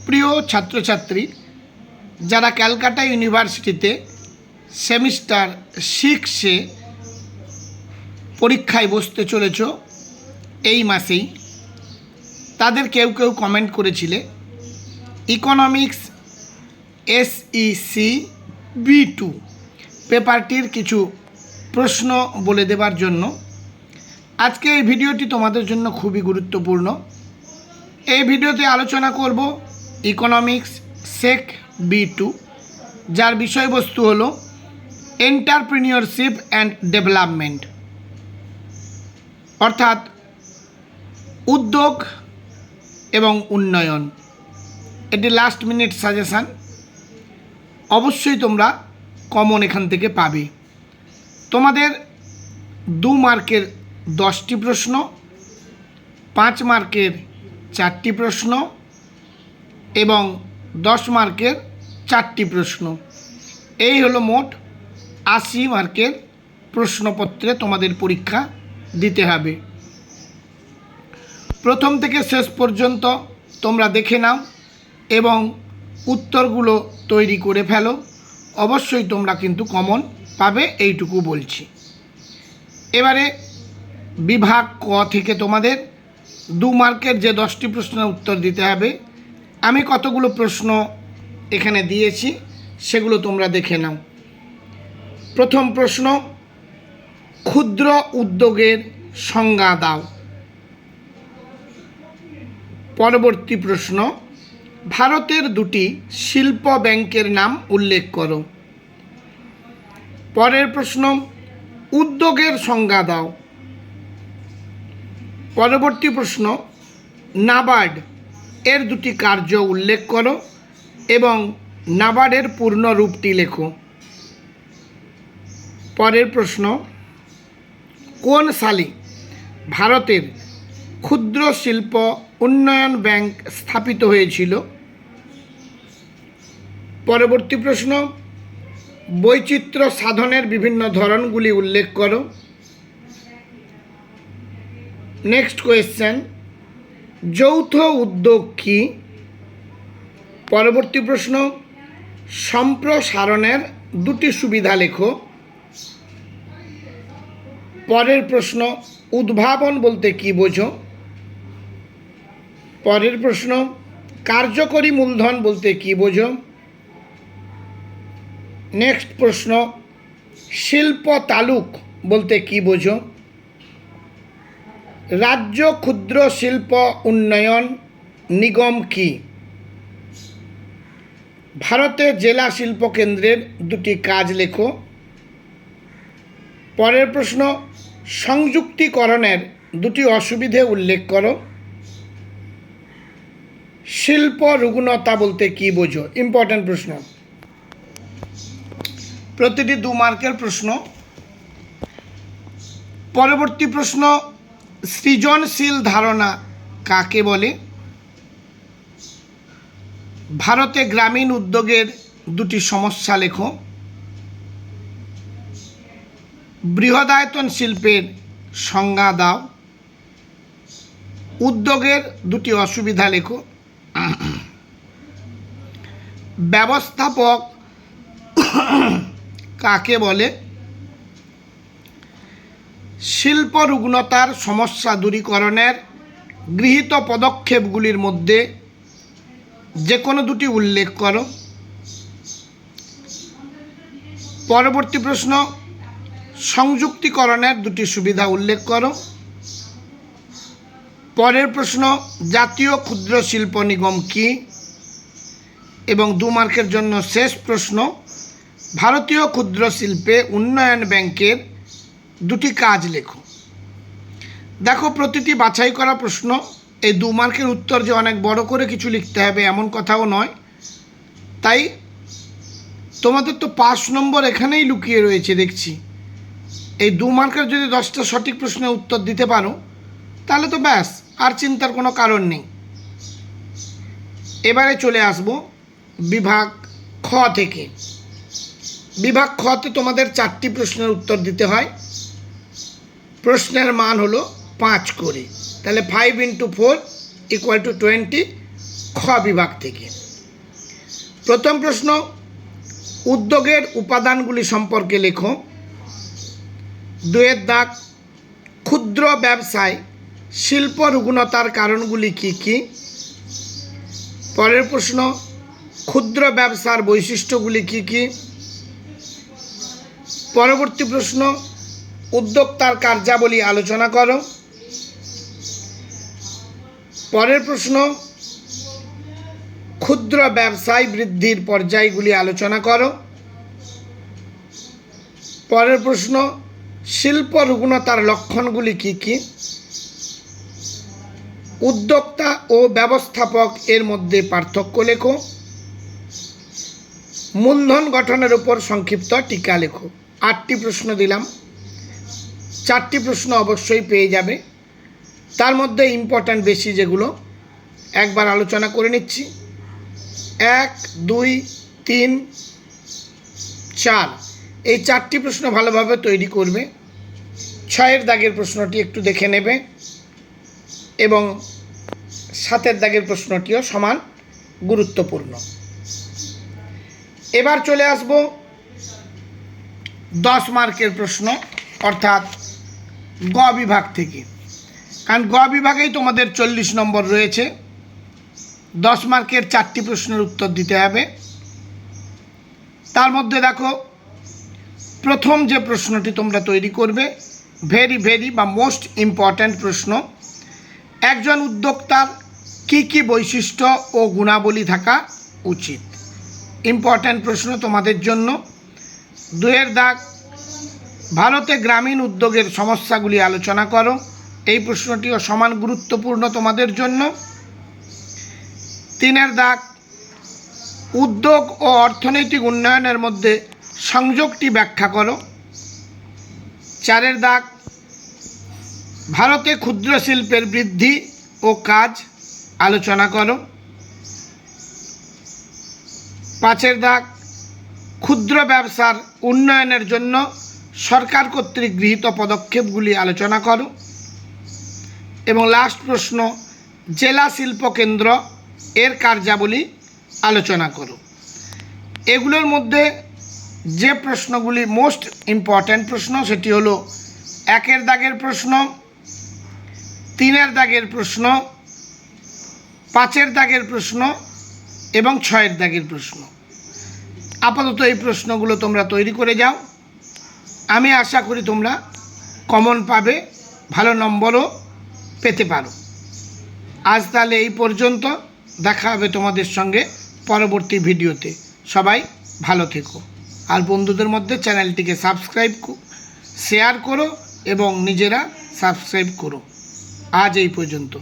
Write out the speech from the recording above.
প্রিয় ছাত্রছাত্রী, যারা ক্যালকাটা ইউনিভার্সিটিতে সেমিস্টার 6-এ পরীক্ষায় বসতে চলেছ এই মাসেই, তাদের কেউ কেউ কমেন্ট করেছিলে ইকোনমিক্স SEC B2 পেপারটির কিছু প্রশ্ন বলে দেবার জন্য। আজকে এই ভিডিওটি তোমাদের জন্য খুবই গুরুত্বপূর্ণ। এই ভিডিওতে আলোচনা করব ইকোনমিক্স সেক B2, যার বিষয়বস্তু হলো এন্টারপ্রেনিয়রশিপ অ্যান্ড ডেভেলপমেন্ট, অর্থাৎ উদ্যোগ এবং উন্নয়ন। এটি লাস্ট মিনিট সাজেশান, অবশ্যই তোমরা কমন এখান থেকে পাবে। তোমাদের 2 মার্কের 10টি প্রশ্ন, 5 মার্কের 4টি প্রশ্ন এবং 10 মার্কের 4টি প্রশ্ন, এই হলো মোট 80 মার্কের প্রশ্নপত্রে তোমাদের পরীক্ষা দিতে হবে। প্রথম থেকে শেষ পর্যন্ত তোমরা দেখে নাও এবং উত্তরগুলো তৈরি করে ফেলো। অবশ্যই তোমরা কিন্তু কমন পাবে, এইটুকু বলছি। এবারে বিভাগ ক থেকে তোমাদের 2 মার্কের যে 10টি প্রশ্নের উত্তর দিতে হবে, আমি কতগুলো প্রশ্ন এখানে দিয়েছি সেগুলো তোমরা দেখে নাও। প্রথম প্রশ্ন, ক্ষুদ্র উদ্যোগের সংজ্ঞা দাও। পরবর্তী প্রশ্ন, ভারতের 2টি শিল্প ব্যাংকের নাম উল্লেখ করো। পরের প্রশ্ন, উদ্যোগের সংজ্ঞা দাও। পরবর্তী প্রশ্ন, নাবার্ড এর 2টি কার্য উল্লেখ করো এবং নাবার্ডের পূর্ণ রূপটি লেখো। পরের প্রশ্ন, কোন সালে ভারতের ক্ষুদ্র শিল্প উন্নয়ন ব্যাংক স্থাপিত হয়েছিল? পরবর্তী প্রশ্ন, বৈচিত্র্য সাধনের বিভিন্ন ধরনগুলি উল্লেখ করো। নেক্সট কোয়েশ্চেন, যৌথ উদ্যোগ কী? পরবর্তী প্রশ্ন, সম্প্রসারণের 2টি সুবিধা লেখো। পরের প্রশ্ন, উদ্ভাবন বলতে কী বোঝো? পরের প্রশ্ন, কার্যকরী মূলধন বলতে কী বোঝো? নেক্সট প্রশ্ন, শিল্প তালুক বলতে কী বোঝো? রাজ্য ক্ষুদ্র শিল্প উন্নয়ন নিগম কি? ভারতের জেলা শিল্প কেন্দ্রের 2টি কাজ লেখো। পরের প্রশ্ন, সংযুক্তিকরণের 2টি অসুবিধে উল্লেখ করো। শিল্প রুগ্নতা বলতে কী বোঝো? ইম্পর্ট্যান্ট প্রশ্ন, প্রতিটি 2 মার্কের প্রশ্ন। পরবর্তী প্রশ্ন, সৃজনশীল ধারণা কাকে বলে? ভারতে গ্রামীণ উদ্যোগের 2টি সমস্যা লেখো। বৃহদায়তন শিল্পের সংজ্ঞা দাও। উদ্যোগের 2টি অসুবিধা লেখো। ব্যবস্থাপক কাকে বলে? শিল্প রুগ্নতার সমস্যা দূরীকরণের গৃহীত পদক্ষেপগুলির মধ্যে যে কোনো 2টি উল্লেখ করো। পরবর্তী প্রশ্ন, সংযুক্তিকরণের 2টি সুবিধা উল্লেখ করো। পরের প্রশ্ন, জাতীয় ক্ষুদ্র শিল্প নিগম কি? এবং 2 মার্কের জন্য শেষ প্রশ্ন, ভারতীয় ক্ষুদ্র শিল্পে উন্নয়ন ব্যাংকের 2টি কাজ লেখো। দেখো, প্রতিটি বাছাই করা প্রশ্ন, এই 2 মার্কের উত্তর যে অনেক বড় করে কিছু লিখতে হবে এমন কথাও নয়। তাই তোমাদের তো 5 নম্বর এখানেই লুকিয়ে রয়েছে দেখছি। এই 2 মার্কের যদি 10টা সঠিক প্রশ্নের উত্তর দিতে পারো তাহলে তো ব্যাস, আর চিন্তার কোনো কারণ নেই। এবারে চলে আসব বিভাগ খ থেকে। বিভাগ খতে তোমাদের 4টি প্রশ্নের উত্তর দিতে হয়। প্রশ্নের মান হলো 5 করে, তাহলে 5 × 4 = 20। খ বিভাগ থেকে। প্রথম প্রশ্ন, উদ্যোগের উপাদানগুলি সম্পর্কে লেখো। 2 দাগ, ক্ষুদ্র ব্যবসায় শিল্প রুগ্নতার কারণগুলি কি কি? পরের প্রশ্ন, ক্ষুদ্র ব্যবসার বৈশিষ্ট্যগুলি কি কি? পরবর্তী প্রশ্ন, উদ্যোক্তার কার্যাবলী আলোচনা করো। পরের প্রশ্ন, ক্ষুদ্র ব্যবসায় বৃদ্ধির পর্যায়গুলি আলোচনা করো। পরের প্রশ্ন, শিল্প রুগ্নতার লক্ষণগুলি কি কি? উদ্যোক্তা ও ব্যবস্থাপক এর মধ্যে পার্থক্য লেখো। মূলধন গঠনের উপর সংক্ষিপ্ত টিকা লেখো। 8টি প্রশ্ন দিলাম, 4টি প্রশ্ন অবশ্যই পেয়ে যাবে। তার মধ্যে ইম্পর্ট্যান্ট বেশি যেগুলো একবার আলোচনা করে নিচ্ছি। 1, 2, 3, 4 এই 4টি প্রশ্ন ভালোভাবে তৈরি করবে। 6 দাগের প্রশ্নটি একটু দেখে নেবে এবং 7 দাগের প্রশ্নটিও সমান গুরুত্বপূর্ণ। এবার চলে আসব 10 মার্কের প্রশ্ন, অর্থাৎ গ বিভাগ থেকে। কারণ গ বিভাগেই তোমাদের 40 নম্বর রয়েছে। 10 মার্কের 4টি প্রশ্নের উত্তর দিতে হবে। তার মধ্যে দেখো, প্রথম যে প্রশ্নটি তোমরা তৈরি করবে, ভেরি বা মোস্ট ইম্পর্ট্যান্ট প্রশ্ন, একজন উদ্যোক্তার কি কি বৈশিষ্ট্য ও গুণাবলী থাকা উচিত? ইম্পর্ট্যান্ট প্রশ্ন তোমাদের জন্য। 2 দাগ, ভারতে গ্রামীণ উদ্যোগের সমস্যাগুলি আলোচনা করো। এই প্রশ্নটিও সমান গুরুত্বপূর্ণ তোমাদের জন্য। 3 দাগ, উদ্যোগ ও অর্থনৈতিক উন্নয়নের মধ্যে সংযোগটি ব্যাখ্যা করো। 4 দাগ, ভারতে ক্ষুদ্র শিল্পের বৃদ্ধি ও কাজ আলোচনা করো। 5 দাগ, ক্ষুদ্র ব্যবসার উন্নয়নের জন্য সরকার কর্তৃক গৃহীত পদক্ষেপগুলি আলোচনা করো। এবং লাস্ট প্রশ্ন, জেলা শিল্প কেন্দ্র এর কার্যাবলী আলোচনা করো। এগুলোর মধ্যে যে প্রশ্নগুলি মোস্ট ইম্পর্ট্যান্ট প্রশ্ন সেটি হলো 1 দাগের প্রশ্ন, 3 দাগের প্রশ্ন, 5 দাগের প্রশ্ন এবং 6 দাগের প্রশ্ন। আপাতত এই প্রশ্নগুলো তোমরা তৈরি করে যাও। আমি আশা করি তোমরা কমন পাবে, ভালো নম্বরও পেতে পারো। আজ তাহলে এই পর্যন্ত, দেখা হবে তোমাদের সঙ্গে পরবর্তী ভিডিওতে। সবাই ভালো থেকো, আর বন্ধুদের মধ্যে চ্যানেলটিকে সাবস্ক্রাইব শেয়ার করো এবং নিজেরা সাবস্ক্রাইব করো। আজ এই পর্যন্ত।